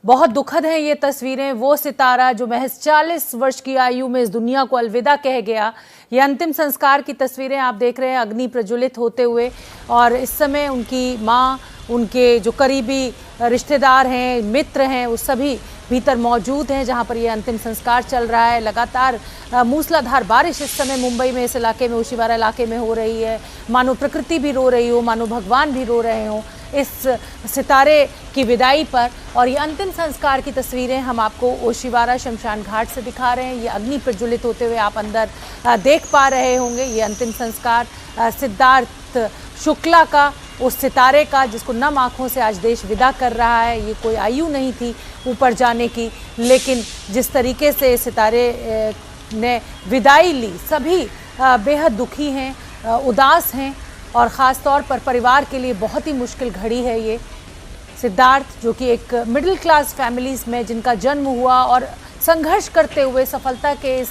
बहुत दुखद है ये तस्वीरें। वो सितारा जो महज 40 वर्ष की आयु में इस दुनिया को अलविदा कह गया, ये अंतिम संस्कार की तस्वीरें आप देख रहे हैं अग्नि प्रज्वलित होते हुए। और इस समय उनकी माँ, उनके जो करीबी रिश्तेदार हैं, मित्र हैं, वो सभी भीतर मौजूद हैं जहां पर ये अंतिम संस्कार चल रहा है। लगातार मूसलाधार बारिश इस समय मुंबई में, इस इलाके में, ओशिवारा इलाके में हो रही है। मानो प्रकृति भी रो रही हो, मानो भगवान भी रो रहे हो इस सितारे की विदाई पर। और ये अंतिम संस्कार की तस्वीरें हम आपको ओशिवारा शमशान घाट से दिखा रहे हैं। ये अग्नि प्रज्वलित होते हुए आप अंदर देख पा रहे होंगे। ये अंतिम संस्कार सिद्धार्थ शुक्ला का, उस सितारे का जिसको नम आँखों से आज देश विदा कर रहा है। ये कोई आयु नहीं थी ऊपर जाने की, लेकिन जिस तरीके से सितारे ने विदाई ली, सभी बेहद दुखी हैं, उदास हैं। और ख़ास तौर पर परिवार के लिए बहुत ही मुश्किल घड़ी है ये। सिद्धार्थ जो कि एक मिडिल क्लास फैमिलीज़ में जिनका जन्म हुआ और संघर्ष करते हुए सफलता के इस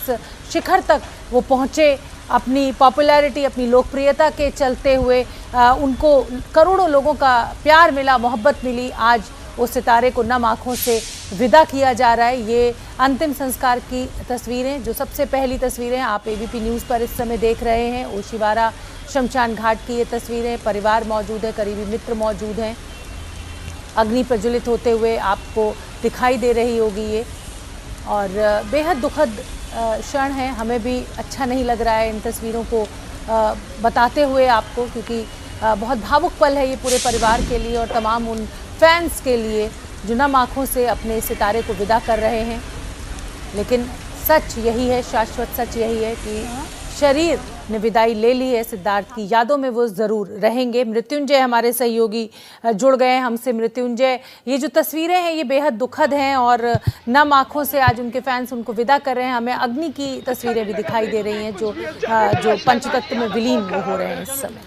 शिखर तक वो पहुँचे, अपनी पॉपुलैरिटी, अपनी लोकप्रियता के चलते हुए उनको करोड़ों लोगों का प्यार मिला, मोहब्बत मिली। आज उस सितारे को नम आँखों से विदा किया जा रहा है। ये अंतिम संस्कार की तस्वीरें, जो सबसे पहली तस्वीरें आप एबीपी न्यूज़ पर इस समय देख रहे हैं। ओशिवारा शमशान घाट की ये तस्वीरें, परिवार मौजूद है, करीबी मित्र मौजूद हैं। अग्नि प्रज्वलित होते हुए आपको दिखाई दे रही होगी ये, और बेहद दुखद क्षण है। हमें भी अच्छा नहीं लग रहा है इन तस्वीरों को बताते हुए आपको, क्योंकि बहुत भावुक पल है ये पूरे परिवार के लिए और तमाम उन फैंस के लिए जो नम आँखों से अपने सितारे को विदा कर रहे हैं। लेकिन सच यही है, शाश्वत सच यही है कि शरीर ने विदाई ले ली है। सिद्धार्थ की यादों में वो ज़रूर रहेंगे। मृत्युंजय हमारे सहयोगी जुड़ गए हैं हमसे। मृत्युंजय, ये जो तस्वीरें हैं ये बेहद दुखद हैं और नम आँखों से आज उनके फैंस उनको विदा कर रहे हैं। हमें अग्नि की तस्वीरें भी दिखाई दे रही हैं जो पंचतत्व में विलीन वो हो रहे हैं इस समय।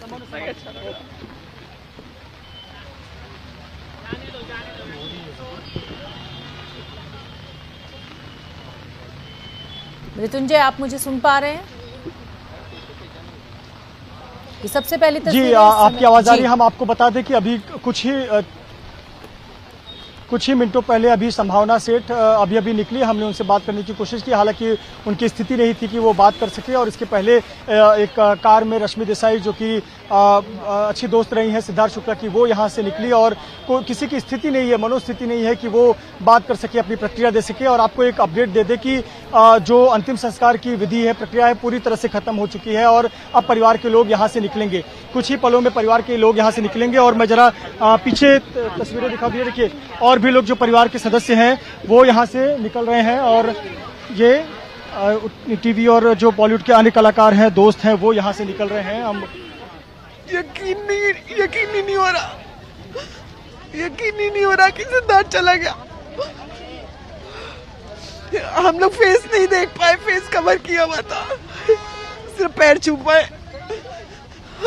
मृत्युंजय, आप मुझे सुन पा रहे हैं? ये सबसे पहली तस्वीर जी, आपकी आवाज आ रही है। हम आपको बता दें कि अभी कुछ ही मिनटों पहले अभी संभावना सेठ अभी निकली। हमने उनसे बात करने की कोशिश की, हालांकि उनकी स्थिति नहीं थी कि वो बात कर सके। और इसके पहले एक कार में रश्मि देसाई, जो कि अच्छी दोस्त रही हैं सिद्धार्थ शुक्ला की, वो यहाँ से निकली और किसी की स्थिति नहीं है, मनोस्थिति नहीं है कि वो बात कर सके, अपनी प्रतिक्रिया दे सके। और आपको एक अपडेट दे दे कि जो अंतिम संस्कार की विधि है, प्रक्रिया है, पूरी तरह से खत्म हो चुकी है और अब परिवार के लोग यहाँ से निकलेंगे। कुछ ही पलों में परिवार के लोग यहाँ से निकलेंगे। और मैं जरा पीछे तस्वीरें दिखा दिए, देखिए और भी लोग जो परिवार के सदस्य हैं वो यहाँ से निकल रहे हैं। और ये टीवी और जो बॉलीवुड के अन्य कलाकार हैं, दोस्त हैं, वो यहाँ से निकल रहे हैं। हम यकीन ही नहीं हो रहा, यकीन ही नहीं हो रहा कि सिद्धार्थ चला गया। हम लोग फेस नहीं देख पाए, फेस कवर किया हुआ था, सिर्फ पैर छू पाए।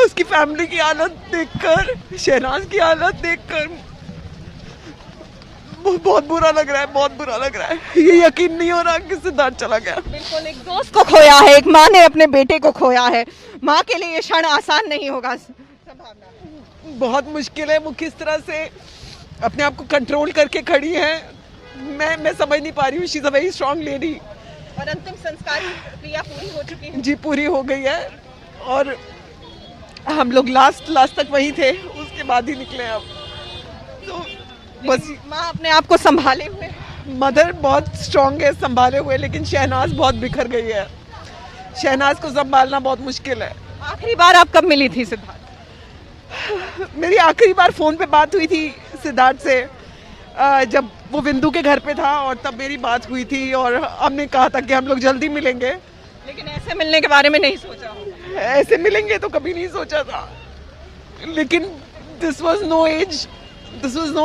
उसकी फैमिली की हालत देखकर, शहनाज की हालत देखकर बहुत बुरा लग रहा है, बहुत बुरा लग रहा है। ये यकीन नहीं हो रहा कि सिद्धार्थ चला गया। बिल्कुल, एक दोस्त को खोया है, एक माँ ने अपने बेटे को खोया है। माँ के लिए ये क्षण आसान नहीं होगा संभालना, बहुत मुश्किल है। वो किस तरह से अपने आप को कंट्रोल करके खड़ी है, मैं समझ नहीं पा रही हूँ। She is a very strong lady. और अंतिम संस्कार की प्रक्रिया पूरी हो चुकी है? जी, पूरी हो गई है। और हम लोग लास्ट तक वहीं थे, उसके बाद ही निकले अब तो बस। माँ अपने आप को संभाले हुए, मदर बहुत स्ट्रांग है संभाले हुए, लेकिन शहनाज बहुत बिखर गई है। शहनाज को संभालना बहुत मुश्किल है। आखिरी बार आप कब मिली थी सिद्धार्थ? मेरी आखिरी बार फोन पे बात हुई थी सिद्धार्थ से जब वो बिंदु के घर पे था, और तब मेरी बात हुई थी और हमने कहा था कि हम लोग जल्दी मिलेंगे। लेकिन ऐसे मिलने के बारे में नहीं सोचा? ऐसे मिलेंगे तो कभी नहीं सोचा था, लेकिन this was no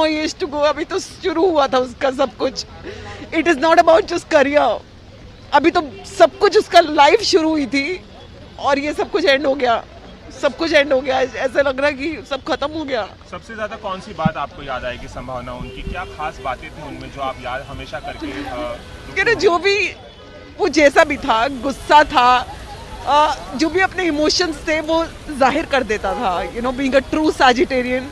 age to go. अभी तो शुरू हुआ था उसका सब कुछ। It is not about just career. अभी तो सब कुछ, उसका लाइफ शुरू हुई थी और ये सब कुछ एंड हो गया, सब कुछ एंड हो गया। ऐसा लग रहा है कि सब खत्म हो गया। सबसे ज्यादा कौन सी बात आपको याद आएगी? संभावना उनकी क्या खास बातें थी उनमें जो आप याद हमेशा करके? जो भी वो जैसा भी था, गुस्सा था, जो भी अपने इमोशंस थे वो जाहिर कर देता था। बीइंग अ ट्रू सैजिटेरियन,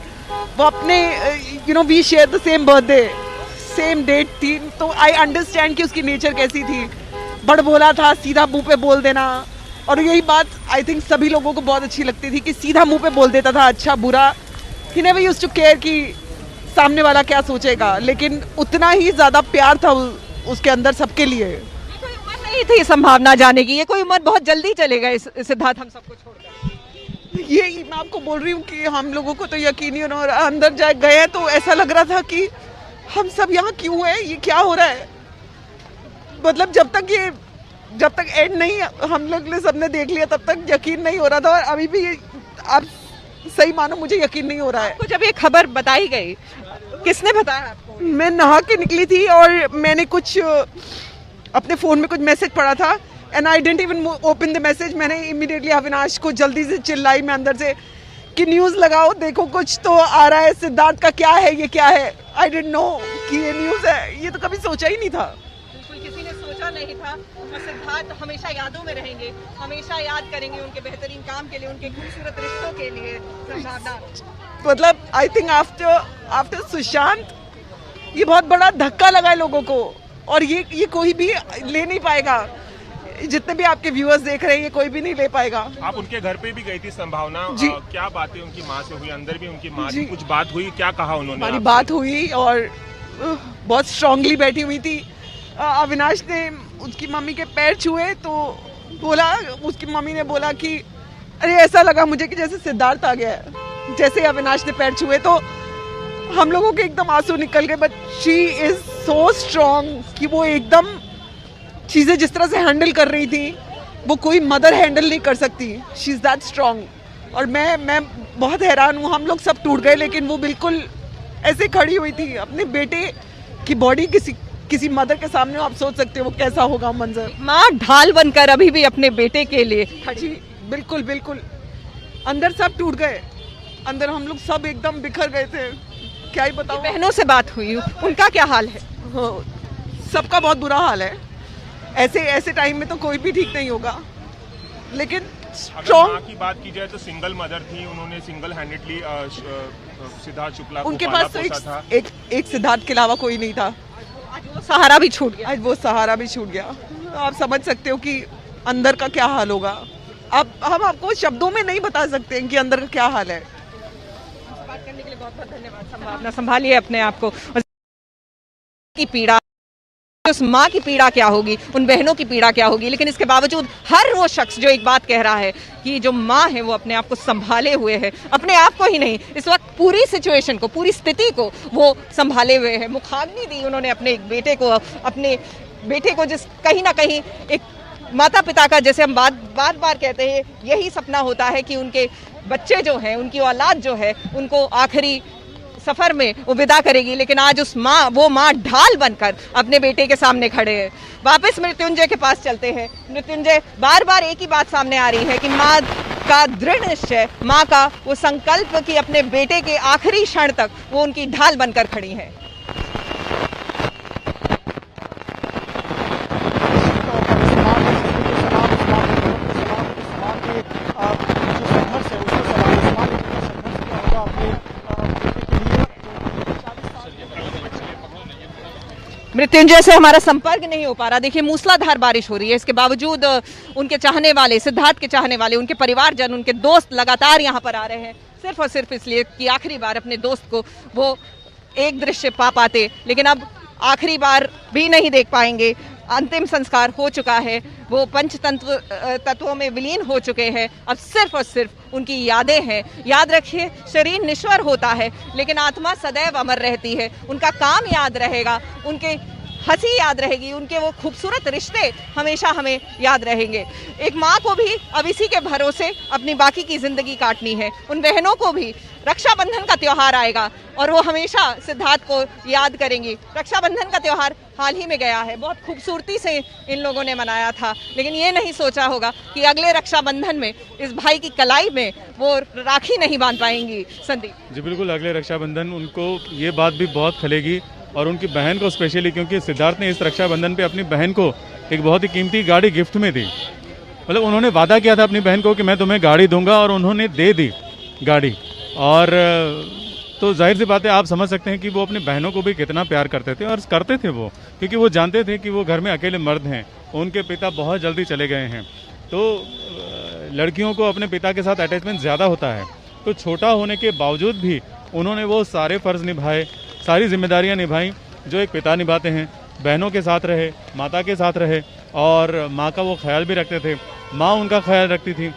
वो अपने we share the same birthday, same date थी, तो आई अंडरस्टैंड कि उसकी नेचर कैसी थी। बड़बोला था, सीधा मुंह पे बोल देना, और यही बात आई थिंक सभी लोगों को बहुत अच्छी लगती थी कि सीधा मुंह पे बोल देता था, अच्छा बुरा। He never used to care कि सामने वाला क्या सोचेगा, लेकिन उतना ही ज्यादा प्यार था उसके अंदर सबके लिए। कोई उम्र नहीं थी संभावना जाने की, ये कोई उम्र बहुत जल्दी चले गए सिद्धार्थ हम सबको छोड़कर। ये मैं आपको बोल रही हूँ कि हम लोगों को तो यकीन ही नहीं हो रहा। अंदर जा गए तो ऐसा लग रहा था कि हम सब यहाँ क्यों हैं, ये क्या हो रहा है। मतलब जब तक एंड नहीं हम लोग ने सबने देख लिया तब तक यकीन नहीं हो रहा था, और अभी भी आप सही मानो मुझे यकीन नहीं हो रहा है। आपको जब ये खबर बताई गई, किसने बताया आपको? मैं नहा के निकली थी और मैंने कुछ अपने फोन में कुछ मैसेज पढ़ा था, and I didn't even open the message. मैंने इमीडिएटली अविनाश को जल्दी से चिल्लाई मैं अंदर से कि न्यूज़ लगाओ, देखो कुछ तो आ रहा है, सिद्धार्थ का क्या है, ये क्या है। आई डिडंट नो कि ये न्यूज़ है, ये तो कभी सोचा ही नहीं था। बिल्कुल किसी ने सोचा नहीं था। और सिद्धार्थ हमेशा यादों में रहेंगे, हमेशा याद करेंगे उनके बेहतरीन काम के लिए, उनके खूबसूरत रिश्तों के लिए। संभावना मतलब आई थिंक आफ्टर सुशांत ये बहुत बड़ा धक्का लगा है लोगों को, और ये कोई भी ले नहीं पाएगा। जितने भी आपके व्यूअर्स देख रहे हैं, ये कोई भी नहीं ले पाएगा। आप उनके घर पे भी गई थी संभावना, क्या बातें उनकी माँ से हुई? अंदर भी उनकी माँ की कुछ बात हुई, क्या कहा उन्होंने? हमारी बात हुई और बहुत स्ट्रांगली बैठी हुई थी। अविनाश ने उसकी मम्मी के पैर छुए तो बोला, उसकी मम्मी ने बोला कि अरे ऐसा लगा मुझे कि जैसे सिद्धार्थ आ गया है। जैसे अविनाश ने पैर छुए तो हम लोगों के एकदम आंसू निकल गए। But she is so strong कि वो एकदम चीज़ें जिस तरह से हैंडल कर रही थी वो कोई मदर हैंडल नहीं कर सकती। She is that strong. और मैं बहुत हैरान हूँ, हम लोग सब टूट गए, लेकिन वो बिल्कुल ऐसे खड़ी हुई थी। अपने बेटे की बॉडी किसी मदर के सामने आप सोच सकते हो वो कैसा होगा मंजर। माँ ढाल बनकर अभी भी अपने बेटे के लिए जी बिल्कुल बिल्कुल। अंदर सब टूट गए, अंदर हम लोग सब एकदम बिखर गए थे, क्या ही बताऊं। बहनों से बात हुई, उनका क्या हाल है? सबका बहुत बुरा हाल है। ऐसे टाइम में तो कोई भी ठीक नहीं होगा, लेकिन स्ट्रॉन्ग की बात की जाए तो सिंगल मदर थी, उन्होंने सिंगल हैंडेडली सिद्धार्थ शुक्ला उनके पास तो एक सिद्धार्थ के अलावा कोई नहीं था। आज वो सहारा भी छूट गया। आज वो सहारा भी छूट गया। आप समझ सकते हो कि अंदर का क्या हाल होगा। अब हम आपको शब्दों में नहीं बता सकते हैं कि अंदर का क्या हाल है। बात करने के लिए बहुत बहुत धन्यवाद। संभावना संभालिए अपने आप को। की पीड़ा, उस माँ की पीड़ा क्या होगी, उन बहनों की पीड़ा क्या होगी, लेकिन इसके बावजूद हर वो शख्स जो एक बात कह रहा है कि जो माँ है वो अपने आप को संभाले हुए है, अपने आप को ही नहीं, इस वक्त पूरी सिचुएशन को, पूरी स्थिति को वो संभाले हुए है। मुखाग्नि दी उन्होंने अपने एक बेटे को, जिस कहीं ना कहीं एक माता पिता का, जैसे हम बार बार कहते हैं, यही सपना होता है कि उनके बच्चे जो हैं, उनकी औलाद जो है, उनको आखिरी सफर में वो विदा करेगी। लेकिन आज वो माँ ढाल बनकर अपने बेटे के सामने खड़े हैं। वापस मृत्युंजय के पास चलते हैं। मृत्युंजय, बार बार एक ही बात सामने आ रही है कि माँ का दृढ़ निश्चय, माँ का वो संकल्प कि अपने बेटे के आखिरी क्षण तक वो उनकी ढाल बनकर खड़ी है। मृत्युंजय से हमारा संपर्क नहीं हो पा रहा। देखिए मूसलाधार बारिश हो रही है, इसके बावजूद उनके चाहने वाले, सिद्धार्थ के चाहने वाले, उनके परिवारजन, उनके दोस्त लगातार यहाँ पर आ रहे हैं, सिर्फ और सिर्फ इसलिए कि आखिरी बार अपने दोस्त को वो एक दृश्य पा पाते, लेकिन अब आखिरी बार भी नहीं देख पाएंगे। अंतिम संस्कार हो चुका है, वो तत्वों में विलीन हो चुके हैं। अब सिर्फ और सिर्फ उनकी यादें हैं। याद रखिए, शरीर निश्वर होता है लेकिन आत्मा सदैव अमर रहती है। उनका काम याद रहेगा, उनके हंसी याद रहेगी, उनके वो खूबसूरत रिश्ते हमेशा हमें याद रहेंगे। एक माँ को भी अब इसी के भरोसे अपनी बाकी की जिंदगी काटनी है। उन बहनों को भी रक्षाबंधन का त्योहार आएगा और वो हमेशा सिद्धार्थ को याद करेंगी। रक्षाबंधन का त्योहार हाल ही में गया है, बहुत खूबसूरती से इन लोगों ने मनाया था, लेकिन ये नहीं सोचा होगा कि अगले रक्षाबंधन में इस भाई की कलाई में वो राखी नहीं बांध पाएंगी। संदीप जी बिल्कुल, अगले रक्षाबंधन उनको ये बात भी बहुत खलेगी, और उनकी बहन को स्पेशली, क्योंकि सिद्धार्थ ने इस रक्षाबंधन पे अपनी बहन को एक बहुत ही कीमती गाड़ी गिफ्ट में दी। मतलब उन्होंने वादा किया था अपनी बहन को कि मैं तुम्हें गाड़ी दूंगा, और उन्होंने दे दी गाड़ी। और तो जाहिर सी बात है, आप समझ सकते हैं कि वो अपनी बहनों को भी कितना प्यार करते थे, और करते थे वो, क्योंकि वो जानते थे कि वो घर में अकेले मर्द हैं, उनके पिता बहुत जल्दी चले गए हैं। तो लड़कियों को अपने पिता के साथ अटैचमेंट ज़्यादा होता है, तो छोटा होने के बावजूद भी उन्होंने वो सारे फ़र्ज़ निभाए, सारी जिम्मेदारियां निभाई जो एक पिता निभाते हैं। बहनों के साथ रहे, माता के साथ रहे, और माँ का वो ख्याल भी रखते थे, माँ उनका ख्याल रखती थी।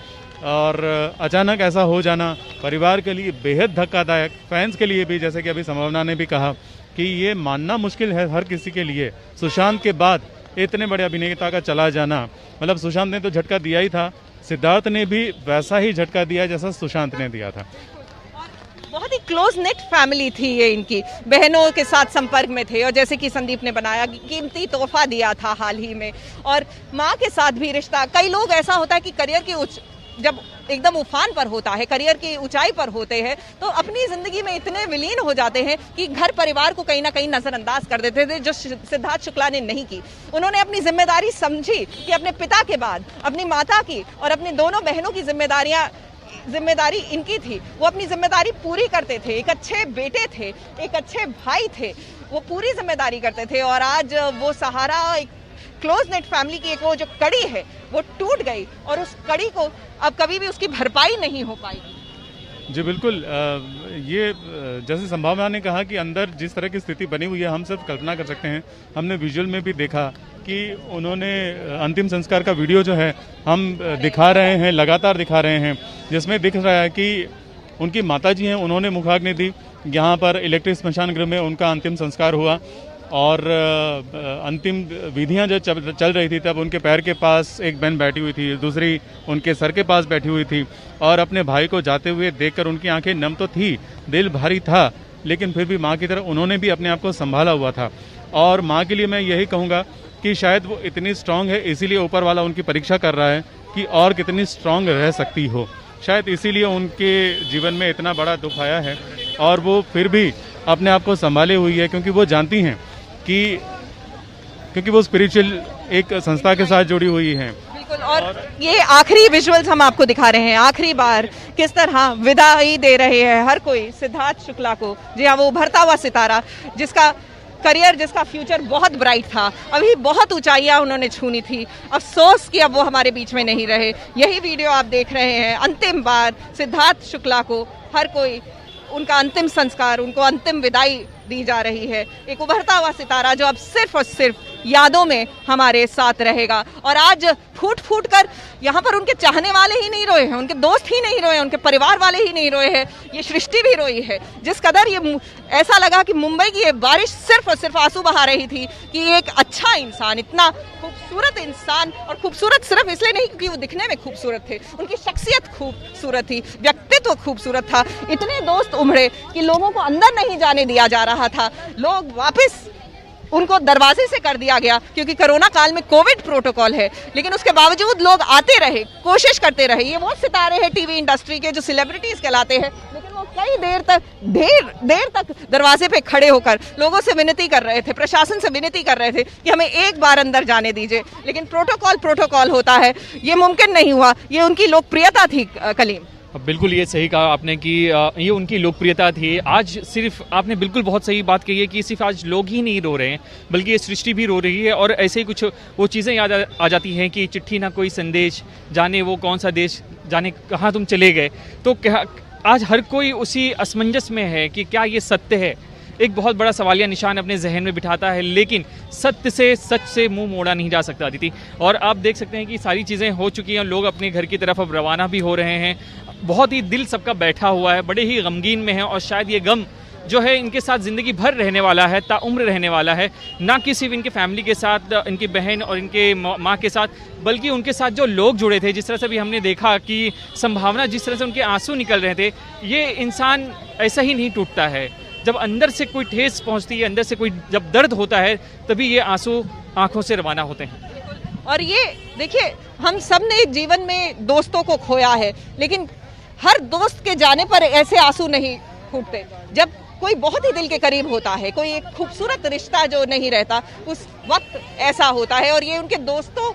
और अचानक ऐसा हो जाना परिवार के लिए बेहद धक्कादायक, फैंस के लिए भी, जैसे कि अभी संभावना ने भी कहा कि ये मानना मुश्किल है हर किसी के लिए। सुशांत के बाद इतने बड़े अभिनेता का चला जाना, मतलब सुशांत ने तो झटका दिया ही था, सिद्धार्थ ने भी वैसा ही झटका दिया जैसा सुशांत ने दिया था। बहुत ही क्लोज नेट फैमिली थी ये इनकी, बहनों के साथ संपर्क में थे, और जैसे कि संदीप ने बनाया, कीमती तोहफा दिया था हाल ही में, और माँ के साथ भी रिश्ता। कई लोग ऐसा होता है कि करियर की जब एकदम उफान पर होता है, करियर की ऊंचाई पर होते हैं, तो अपनी जिंदगी में इतने विलीन हो जाते हैं कि घर परिवार को कहीं ना कहीं नजरअंदाज कर देते थे, जो सिद्धार्थ शुक्ला ने नहीं की। उन्होंने अपनी जिम्मेदारी समझी कि अपने पिता के बाद अपनी माता की और अपनी दोनों बहनों की जिम्मेदारी इनकी थी, वो अपनी जिम्मेदारी पूरी करते थे। एक अच्छे बेटे थे, एक अच्छे भाई थे, वो पूरी जिम्मेदारी करते थे। और आज वो सहारा, एक क्लोज नेट फैमिली की एक वो जो कड़ी है वो टूट गई, और उस कड़ी को अब कभी भी उसकी भरपाई नहीं हो पाएगी। जी बिल्कुल, ये जैसे संभावना ने कहा कि अंदर जिस तरह की स्थिति बनी हुई है, हम सिर्फ कल्पना कर सकते हैं। हमने विजुअल में भी देखा कि उन्होंने अंतिम संस्कार का वीडियो जो है हम दिखा रहे हैं, लगातार दिखा रहे हैं, जिसमें दिख रहा है कि उनकी माताजी हैं, उन्होंने मुखाग्नि दी। यहाँ पर इलेक्ट्रिक स्मशान गृह में उनका अंतिम संस्कार हुआ, और अंतिम विधियां जो चल रही थी, तब उनके पैर के पास एक बहन बैठी हुई थी, दूसरी उनके सर के पास बैठी हुई थी, और अपने भाई को जाते हुए देखकर उनकी आंखें नम तो थी, दिल भारी था, लेकिन फिर भी माँ की तरह उन्होंने भी अपने आप को संभाला हुआ था। और माँ के लिए मैं यही कहूँगा कि शायद वो इतनी स्ट्रांग है, इसीलिए ऊपर वाला उनकी परीक्षा कर रहा है कि और कितनी स्ट्रांग रह सकती हो। शायद इसीलिए उनके जीवन में इतना बड़ा दुख आया है, और वो फिर भी अपने आप को संभाले हुई है, क्योंकि वो जानती हैं क्योंकि वो स्पिरिचुअल एक संस्था के साथ जुड़ी हुई हैं। बिल्कुल, और ये आखिरी विजुअल्स हम आपको दिखा रहे हैं, आखिरी बार किस तरह विदाई दे रहे हैं हर कोई सिद्धार्थ शुक्ला को। जी हाँ, वो उभरता हुआ सितारा, जिसका करियर, जिसका फ्यूचर बहुत ब्राइट था, अभी बहुत ऊंचाइयां उन्होंने छूनी थी। अफसोस कि अब वो हमारे बीच में नहीं रहे। यही वीडियो आप देख रहे हैं, अंतिम बार सिद्धार्थ शुक्ला को हर कोई, उनका अंतिम संस्कार, उनको अंतिम विदाई दी जा रही है। एक उभरता हुआ सितारा जो अब सिर्फ और सिर्फ यादों में हमारे साथ रहेगा। और आज फूट फूट कर यहाँ पर उनके चाहने वाले ही नहीं रोए हैं, उनके दोस्त ही नहीं रोए, उनके परिवार वाले ही नहीं रोए हैं, ये सृष्टि भी रोई है। जिस कदर ये ऐसा लगा कि मुंबई की ये बारिश सिर्फ और सिर्फ आंसू बहा रही थी कि एक अच्छा इंसान, इतना खूबसूरत इंसान, और खूबसूरत सिर्फ इसलिए नहीं क्योंकि वो दिखने में खूबसूरत थे, उनकी शख्सियत खूबसूरत थी, व्यक्तित्व खूबसूरत था। इतने दोस्त उमड़े कि लोगों को अंदर नहीं जाने दिया जा रहा था, लोग वापस उनको दरवाजे से कर दिया गया, क्योंकि कोरोना काल में कोविड प्रोटोकॉल है, लेकिन उसके बावजूद लोग आते रहे, कोशिश करते रहे। ये वो सितारे हैं टीवी इंडस्ट्री के जो सेलिब्रिटीज कहलाते हैं, लेकिन वो कई देर तक दरवाजे पे खड़े होकर लोगों से विनती कर रहे थे, प्रशासन से विनती कर रहे थे कि हमें एक बार अंदर जाने दीजिए, लेकिन प्रोटोकॉल होता है, ये मुमकिन नहीं हुआ। ये उनकी लोकप्रियता थी कलीम। बिल्कुल ये सही कहा आपने कि ये उनकी लोकप्रियता थी। आज सिर्फ आपने बिल्कुल बहुत सही बात कही है कि सिर्फ आज लोग ही नहीं रो रहे हैं, बल्कि ये सृष्टि भी रो रही है। और ऐसे ही कुछ वो चीज़ें याद आ जाती हैं कि चिट्ठी ना कोई संदेश, जाने वो कौन सा देश, जाने कहाँ तुम चले गए। तो क्या आज हर कोई उसी असमंजस में है कि क्या ये सत्य है। एक बहुत बड़ा सवालिया निशान अपने जहन में बिठाता है, लेकिन सच से मुंह मोड़ा नहीं जा सकता अदिति। और आप देख सकते हैं कि सारी चीज़ें हो चुकी हैं, लोग अपने घर की तरफ अब रवाना भी हो रहे हैं। बहुत ही दिल सबका बैठा हुआ है, बड़े ही गमगीन में है, और शायद ये गम जो है इनके साथ ज़िंदगी भर रहने वाला है, ताउम्र रहने वाला है। ना कि सिर्फ इनके फैमिली के साथ, इनकी बहन और इनके माँ के साथ, बल्कि उनके साथ जो लोग जुड़े थे। जिस तरह से भी हमने देखा कि संभावना, जिस तरह से उनके आंसू निकल रहे थे, ये इंसान ऐसा ही नहीं टूटता है। जब अंदर से कोई ठेस पहुँचती है, अंदर से कोई जब दर्द होता है, तभी ये आंसू आँखों से रवाना होते हैं। और ये देखिए, हम सब ने जीवन में दोस्तों को खोया है, लेकिन हर दोस्त के जाने पर ऐसे आंसू नहीं फूटते। जब कोई बहुत ही दिल के करीब होता है, कोई एक खूबसूरत रिश्ता जो नहीं रहता, उस वक्त ऐसा होता है। और ये उनके दोस्तों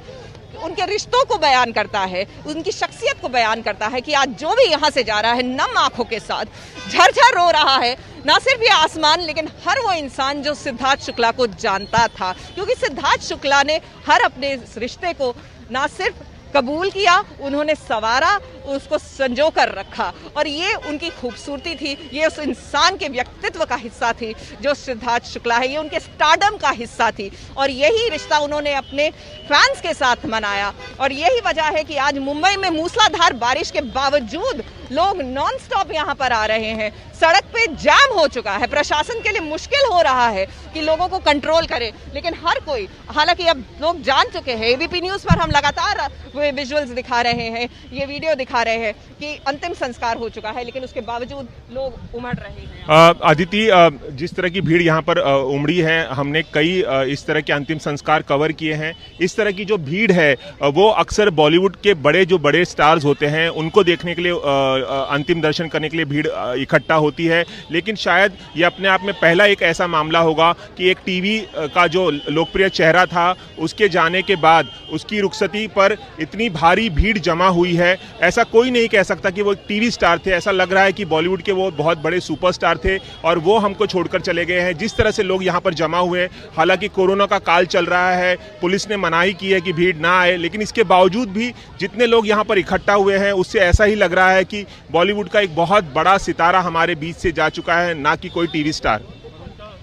उनके रिश्तों को बयान करता है, उनकी शख्सियत को बयान करता है कि आज जो भी यहाँ से जा रहा है नम आंखों के साथ, झरझर रो रहा है, ना सिर्फ ये आसमान लेकिन हर वो इंसान जो सिद्धार्थ शुक्ला को जानता था, क्योंकि सिद्धार्थ शुक्ला ने हर अपने इस रिश्ते को ना सिर्फ कबूल किया, उन्होंने सवारा, उसको संजो कर रखा, और ये उनकी खूबसूरती थी, ये उस इंसान के व्यक्तित्व का हिस्सा थी जो सिद्धार्थ शुक्ला है, ये उनके स्टारडम का हिस्सा थी, और यही रिश्ता उन्होंने अपने फैंस के साथ मनाया। और यही वजह है कि आज मुंबई में मूसलाधार बारिश के बावजूद लोग नॉन स्टॉप यहाँ पर आ रहे हैं, सड़क पे जाम हो चुका है, प्रशासन के लिए मुश्किल हो रहा है कि लोगों को कंट्रोल करे, लेकिन हर कोई, हालांकि अब लोग जान चुके हैं, एबीपी न्यूज पर हम लगातार विजुअल्स दिखा रहे हैं, ये वीडियो दिखा रहे हैं कि अंतिम संस्कार हो चुका है, लेकिन उसके बावजूद लोग उमड़ रहे हैं। अदिति, जिस तरह की भीड़ यहाँ पर उमड़ी है, हमने कई इस तरह के अंतिम संस्कार कवर किए हैं। इस तरह की जो भीड़ है वो अक्सर बॉलीवुड के जो बड़े स्टार्स होते हैं उनको देखने के लिए, अंतिम दर्शन करने के लिए भीड़ इकट्ठा होती है, लेकिन शायद ये अपने आप में पहला एक ऐसा मामला होगा कि एक टीवी का जो लोकप्रिय चेहरा था उसके जाने के बाद उसकी रुखसती पर इतनी भारी भीड़ जमा हुई है। ऐसा कोई नहीं कह सकता कि वो एक टीवी स्टार थे, ऐसा लग रहा है कि बॉलीवुड के वो बहुत बड़े सुपरस्टार थे और वो हमको छोड़कर चले गए हैं। जिस तरह से लोग यहाँ पर जमा हुए, हालांकि कोरोना का काल चल रहा है, पुलिस ने मनाही की है कि भीड़ ना आए, लेकिन इसके बावजूद भी जितने लोग यहाँ पर इकट्ठा हुए हैं उससे ऐसा ही लग रहा है कि बॉलीवुड का एक बहुत बड़ा सितारा हमारे बीच से जा चुका है, ना कि कोई टीवी स्टार।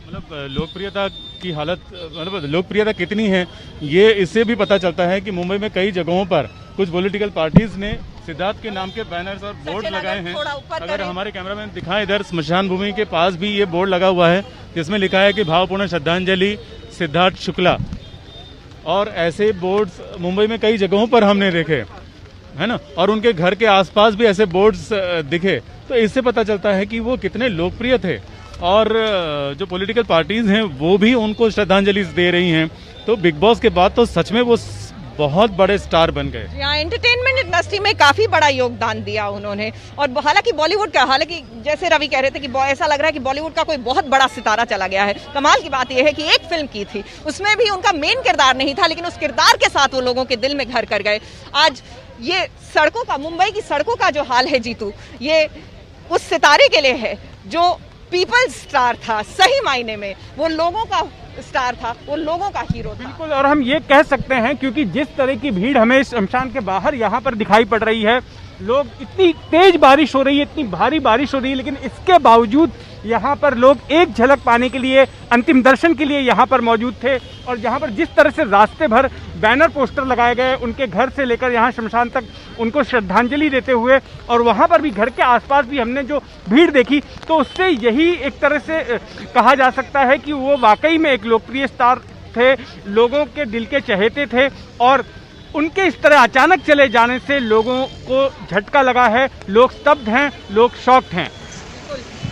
मतलब लोकप्रियता की हालत, मतलब लोकप्रियता कितनी है ये इससे भी पता चलता है कि मुंबई में कई जगहों पर कुछ पॉलिटिकल पार्टीज ने सिद्धार्थ के नाम के बैनर्स और बोर्ड लगाए हैं। अगर हमारे कैमरामैन दिखाएं, इधर स्मशान भूमि के पास भी ये बोर्ड लगा हुआ है जिसमें लिखा है कि भावपूर्ण श्रद्धांजलि सिद्धार्थ शुक्ला, और ऐसे बोर्ड्स मुंबई में कई जगहों पर हमने देखे, है ना, और उनके घर के आसपास भी ऐसे बोर्ड्स दिखे, तो इससे पता चलता है कि वो कितने लोकप्रिय थे, और जो पॉलिटिकल पार्टीज हैं वो भी उनको श्रद्धांजलि दे रही हैं। तो बिग बॉस के बाद तो सच में वो बहुत बड़े स्टार बन गए। यहाँ एंटरटेनमेंट इंडस्ट्री में काफी बड़ा योगदान दिया उन्होंने, और हालांकि बॉलीवुड का, हालांकि जैसे रवि कह रहे थे कि ऐसा लग रहा है कि बॉलीवुड का कोई बहुत बड़ा सितारा चला गया है। कमाल की बात यह है कि एक फिल्म की थी, उसमें भी उनका मेन किरदार नहीं था, लेकिन उस किरदार के साथ वो लोगों के दिल में घर कर गए। आज ये सड़कों का, मुंबई की सड़कों का जो हाल है जीतू, ये उस सितारे के लिए है जो पीपल्स स्टार था, सही मायने में वो लोगों का स्टार था, वो लोगों का हीरो था। बिल्कुल, और हम ये कह सकते हैं क्योंकि जिस तरह की भीड़ हमें शमशान के बाहर यहाँ पर दिखाई पड़ रही है, लोग, इतनी तेज बारिश हो रही है, इतनी भारी बारिश हो रही है, लेकिन इसके बावजूद यहाँ पर लोग एक झलक पाने के लिए, अंतिम दर्शन के लिए यहाँ पर मौजूद थे। और यहाँ पर जिस तरह से रास्ते भर बैनर पोस्टर लगाए गए, उनके घर से लेकर यहाँ शमशान तक उनको श्रद्धांजलि देते हुए, और वहाँ पर भी घर के आसपास भी हमने जो भीड़ देखी, तो उससे यही एक तरह से कहा जा सकता है कि वो वाकई में एक लोकप्रिय स्टार थे, लोगों के दिल के चहेते थे, और उनके इस तरह अचानक चले जाने से लोगों को झटका लगा है, लोग स्तब्ध हैं, लोग शॉक्ड हैं।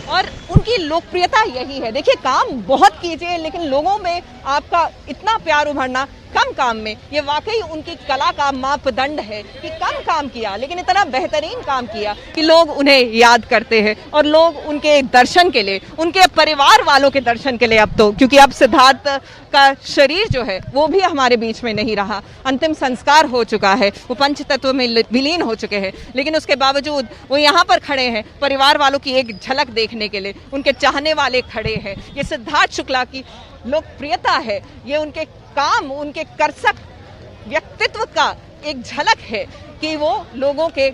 और उनकी लोकप्रियता यही है। देखिए, काम बहुत कीजिए लेकिन लोगों में आपका इतना प्यार उभरना कम काम में, ये वाकई उनकी कला का मापदंड है कि कम काम किया लेकिन इतना बेहतरीन काम किया कि लोग उन्हें याद करते हैं, और लोग उनके दर्शन के लिए, उनके परिवार वालों के दर्शन के लिए, अब तो क्योंकि अब सिद्धार्थ का शरीर जो है वो भी हमारे बीच में नहीं रहा, अंतिम संस्कार हो चुका है, वो पंच तत्व में विलीन हो चुके हैं, लेकिन उसके बावजूद वो यहाँ पर खड़े हैं परिवार वालों की एक झलक देखने के लिए, उनके चाहने वाले खड़े हैं। ये सिद्धार्थ शुक्ला की लोकप्रियता है, ये उनके काम, उनके कर्षक व्यक्तित्व का एक झलक है कि वो लोगों के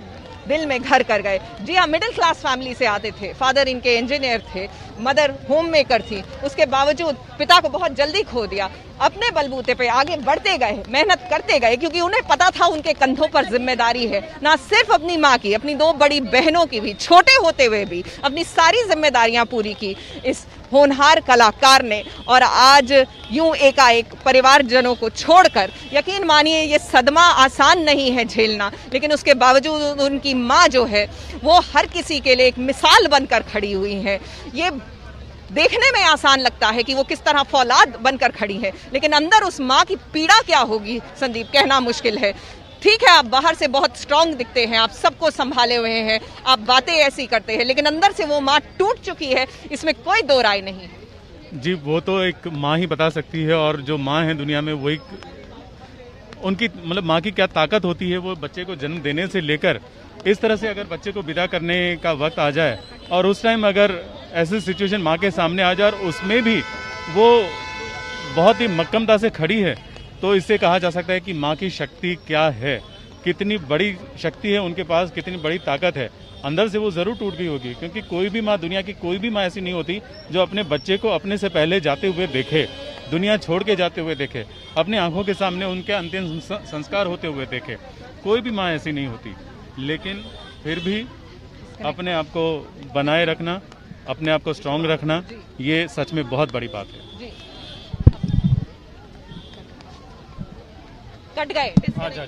दिल में घर कर गए। जी हाँ, मिडिल क्लास फैमिली से आते थे, फादर इनके इंजीनियर थे, मदर होम मेकर थी, उसके बावजूद पिता को बहुत जल्दी खो दिया, अपने बलबूते पे आगे बढ़ते गए, मेहनत करते गए, क्योंकि उन्हें पता था उनके कंधों पर जिम्मेदारी है, ना सिर्फ अपनी माँ की, अपनी 2 बड़ी बहनों की भी, छोटे होते हुए भी अपनी सारी जिम्मेदारियां पूरी की इस होनहार कलाकार ने। और आज यूं एकाएक परिवारजनों को छोड़कर, यकीन मानिए ये सदमा आसान नहीं है झेलना, लेकिन उसके बावजूद उनकी माँ जो है वो हर किसी के लिए एक मिसाल बनकर खड़ी हुई है। ये देखने में आसान लगता है कि वो किस तरह फौलाद बनकर खड़ी है, लेकिन अंदर उस माँ की पीड़ा क्या होगी संदीप, कहना मुश्किल है। ठीक है, आप बाहर से बहुत स्ट्रांग दिखते हैं, आप सबको संभाले हुए हैं, आप बातें ऐसी करते हैं, लेकिन अंदर से वो माँ टूट चुकी है, इसमें कोई दो राय नहीं। जी, वो तो एक माँ ही बता सकती है, और जो माँ है दुनिया में वही उनकी मतलब माँ की क्या ताकत होती है, वो बच्चे को जन्म देने से लेकर इस तरह से अगर बच्चे को विदा करने का वक्त आ जाए और उस टाइम अगर ऐसी सिचुएशन माँ के सामने आ जाए और उसमें भी वो बहुत ही मक्कमता से खड़ी है, तो इससे कहा जा सकता है कि माँ की शक्ति क्या है, कितनी बड़ी शक्ति है उनके पास, कितनी बड़ी ताकत है। अंदर से वो ज़रूर टूट गई होगी, क्योंकि कोई भी माँ, दुनिया की कोई भी माँ ऐसी नहीं होती जो अपने बच्चे को अपने से पहले जाते हुए देखे, दुनिया छोड़ के जाते हुए देखे, अपने आंखों के सामने उनके अंतिम संस्कार होते हुए देखे। कोई भी माँ ऐसी नहीं होती। लेकिन फिर भी अपने आप को बनाए रखना, अपने आप को स्ट्रांग रखना, ये सच में बहुत बड़ी बात है। कट गए। अच्छा।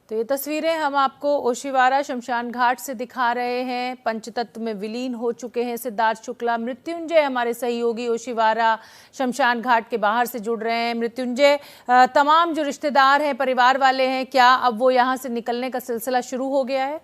तो ये तस्वीरें हम आपको ओशिवारा शमशान घाट से दिखा रहे हैं। पंचतत्व में विलीन हो चुके हैं सिद्धार्थ शुक्ला। मृत्युंजय हमारे सहयोगी ओशिवारा शमशान घाट के बाहर से जुड़ रहे हैं। मृत्युंजय, तमाम जो रिश्तेदार हैं, परिवार वाले हैं, क्या अब वो यहाँ से निकलने का सिलसिला शुरू हो गया है?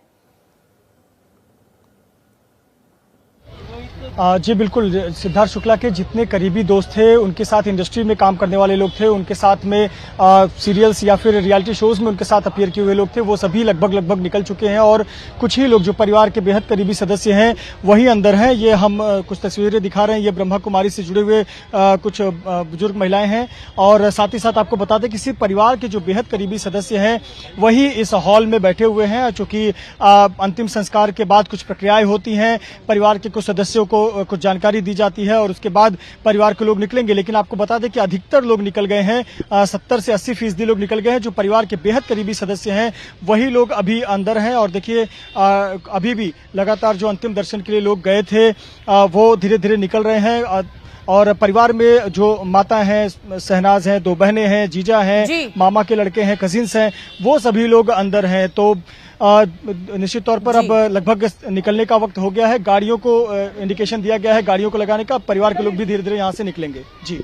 जी बिल्कुल, सिद्धार्थ शुक्ला के जितने करीबी दोस्त थे, उनके साथ इंडस्ट्री में काम करने वाले लोग थे, उनके साथ में सीरियल्स या फिर रियलिटी शोज में उनके साथ अपीयर किए हुए लोग थे, वो सभी लगभग निकल चुके हैं और कुछ ही लोग जो परिवार के बेहद करीबी सदस्य हैं वही अंदर हैं। ये हम कुछ तस्वीरें दिखा रहे हैं। ये ब्रह्मा कुमारी से जुड़े हुए कुछ बुजुर्ग महिलाएं हैं और साथ ही साथ आपको बता दें कि सिर्फ परिवार के जो बेहद करीबी सदस्य हैं वही इस हॉल में बैठे हुए हैं, चूंकि अंतिम संस्कार के बाद कुछ प्रक्रियाएं होती हैं, परिवार के कुछ सदस्यों को कुछ जानकारी दी जाती है और उसके बाद परिवार के लोग निकलेंगे। लेकिन आपको बता दें कि अधिकतर लोग निकल गए हैं, 70 से 80% लोग निकल गए हैं। जो परिवार के बेहद करीबी सदस्य हैं वही लोग अभी अंदर हैं और देखिए अभी भी लगातार जो अंतिम दर्शन के लिए लोग गए थे वो धीरे धीरे निकल रहे हैं। और परिवार में जो माता हैं, शहनाज हैं, 2 बहनें हैं, जीजा हैं, मामा के लड़के हैं, कजिन्स हैं, वो सभी लोग अंदर हैं। तो निश्चित तौर पर अब लगभग निकलने का वक्त हो गया है। गाड़ियों को इंडिकेशन दिया गया है गाड़ियों को लगाने का। परिवार के लोग भी धीरे धीरे यहाँ से निकलेंगे। जी,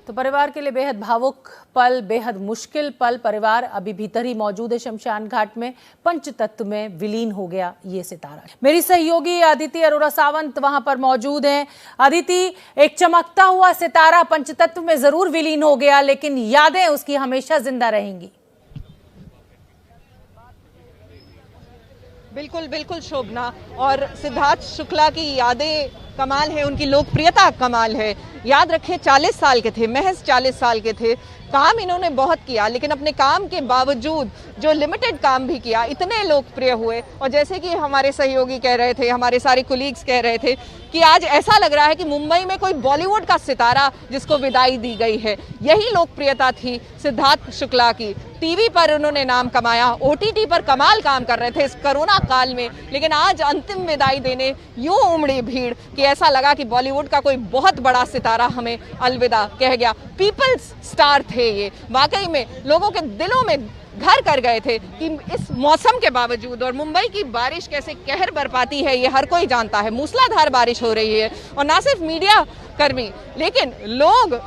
तो परिवार के लिए बेहद भावुक पल, बेहद मुश्किल पल। परिवार अभी भीतर ही मौजूद है शमशान घाट में। पंचतत्व में विलीन हो गया ये सितारा। मेरी सहयोगी अदिति अरोरा सावंत वहां पर मौजूद हैं। अदिति, एक चमकता हुआ सितारा पंचतत्व में जरूर विलीन हो गया, लेकिन यादें उसकी हमेशा जिंदा रहेंगी। बिल्कुल शोभना, और सिद्धार्थ शुक्ला की यादें कमाल है, उनकी लोकप्रियता कमाल है। याद रखें 40 साल के थे, महज 40 साल के थे। काम इन्होंने बहुत किया, लेकिन अपने काम के बावजूद जो लिमिटेड काम भी किया, इतने लोकप्रिय हुए। और जैसे कि हमारे सहयोगी कह रहे थे, हमारे सारे कुलीग्स कह रहे थे कि आज ऐसा लग रहा है कि मुंबई में कोई बॉलीवुड का सितारा जिसको विदाई दी गई है। यही लोकप्रियता थी सिद्धार्थ शुक्ला की। टीवी पर उन्होंने नाम कमाया, OTT पर कमाल काम कर रहे थे इस कोरोना काल में, लेकिन आज अंतिम विदाई देने यूं उमड़ी भीड़ कि ऐसा लगा कि बॉलीवुड का कोई बहुत बड़ा सितारा हमें अलविदा कह गया। पीपल्स स्टार थे ये, वाकई में लोगों के दिलों में घर कर गए थे कि इस मौसम के बावजूद, और मुंबई की बारिश कैसे कहर बरपाती है ये हर कोई जानता है। मूसलाधार बारिश हो रही है और ना सिर्फ मीडिया कर्मी, लेकिन लोग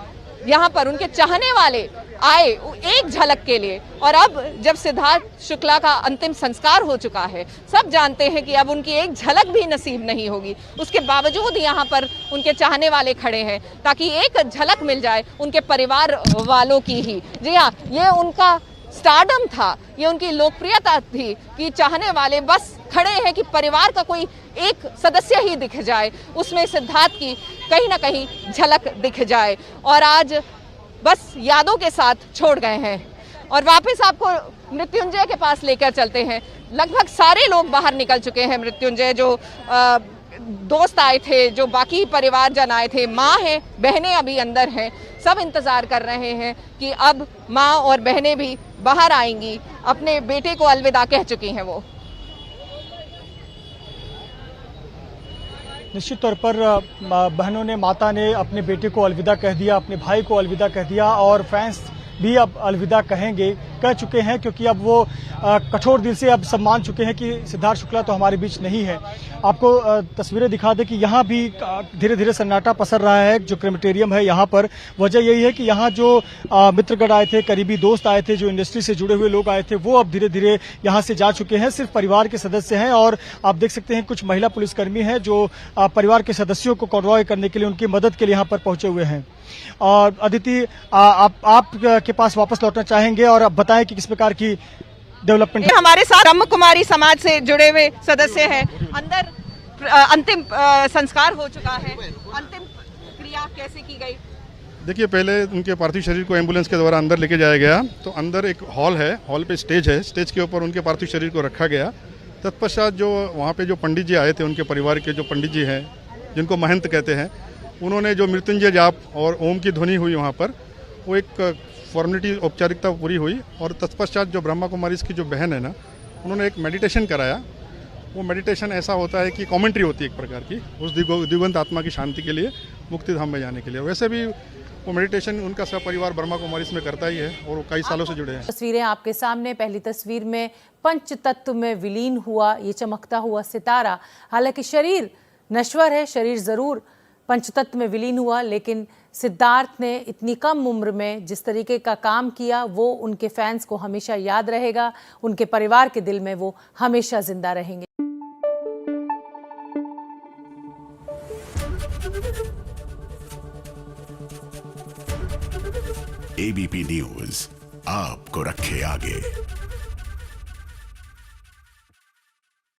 यहाँ पर, उनके चाहने वाले आए एक झलक के लिए। और अब जब सिद्धार्थ शुक्ला का अंतिम संस्कार हो चुका है, सब जानते हैं कि अब उनकी एक झलक भी नसीब नहीं होगी। उसके बावजूद यहाँ पर उनके चाहने वाले खड़े हैं ताकि एक झलक मिल जाए उनके परिवार वालों की ही। जी हाँ, ये उनका स्टारडम था, ये उनकी लोकप्रियता थी कि चाहने वाले बस खड़े हैं कि परिवार का कोई एक सदस्य ही दिख जाए, उसमें सिद्धार्थ की कहीं ना कहीं झलक दिख जाए। और आज बस यादों के साथ छोड़ गए हैं। और वापस आपको मृत्युंजय के पास लेकर चलते हैं। लगभग सारे लोग बाहर निकल चुके हैं। मृत्युंजय, जो दोस्त आए थे, जो बाकी परिवारजन आए थे, माँ हैं, बहनें अभी अंदर हैं, सब इंतजार कर रहे हैं कि अब माँ और बहनें भी बाहर आएंगी। अपने बेटे को अलविदा कह चुकी हैं वो। निश्चित तौर पर बहनों ने, माता ने अपने बेटे को अलविदा कह दिया, अपने भाई को अलविदा कह दिया और फैंस भी अब अलविदा कहेंगे। कह चुके हैं, क्योंकि अब वो कठोर दिल से अब सब मान चुके हैं कि सिद्धार्थ शुक्ला तो हमारे बीच नहीं है। आपको तस्वीरें दिखा दें कि यहाँ भी धीरे धीरे सन्नाटा पसर रहा है। जो क्रेमेटेरियम है यहाँ पर, वजह यही है कि यहाँ जो मित्रगण आए थे, करीबी दोस्त आए थे, जो इंडस्ट्री से जुड़े हुए लोग आए थे, वो अब धीरे धीरे यहाँ से जा चुके हैं। सिर्फ परिवार के सदस्य हैं और आप देख सकते हैं कुछ महिला पुलिसकर्मी हैं जो परिवार के सदस्यों को कॉन्वॉय करने के लिए, उनकी मदद के लिए यहाँ पर पहुंचे हुए हैं। और अदिति, आप के पास वापस लौटना चाहेंगे और अब बताएं कि किस प्रकार की डेवलपमेंट। हमारे साथ ब्रह्म कुमारी समाज से जुड़े हुए सदस्य हैं। अंदर अंतिम संस्कार हो चुका है, अंतिम क्रिया कैसे की गई? देखिए, पहले उनके पार्थिव शरीर को एम्बुलेंस के द्वारा अंदर लेके जाया गया। तो अंदर एक हॉल है, हॉल पे स्टेज है, स्टेज के ऊपर उनके पार्थिव शरीर को रखा गया। तत्पश्चात जो वहाँ पे जो पंडित जी आए थे, उनके परिवार के जो पंडित जी हैं, जिनको महंत कहते हैं, उन्होंने जो मृत्युंजय जाप और ओम की ध्वनि हुई वहाँ पर, वो एक फॉर्मेलिटी, औपचारिकता पूरी हुई। और तत्पश्चात जो ब्रह्मा कुमारी की जो बहन है ना, उन्होंने एक मेडिटेशन कराया। वो मेडिटेशन ऐसा होता है कि कमेंट्री होती है एक प्रकार की, उस दिवंगत आत्मा की शांति के लिए, मुक्ति धाम में जाने के लिए। वैसे भी वो मेडिटेशन उनका सब परिवार ब्रह्मा कुमारी में करता ही है और वो कई सालों से जुड़े हैं। तस्वीरें आपके सामने। पहली तस्वीर में पंच तत्व में विलीन हुआ ये चमकता हुआ सितारा। हालांकि शरीर नश्वर है, शरीर जरूर पंचतत्व में विलीन हुआ, लेकिन सिद्धार्थ ने इतनी कम उम्र में जिस तरीके का काम किया वो उनके फैंस को हमेशा याद रहेगा, उनके परिवार के दिल में वो हमेशा जिंदा रहेंगे। एबीपी न्यूज आपको रखे आगे।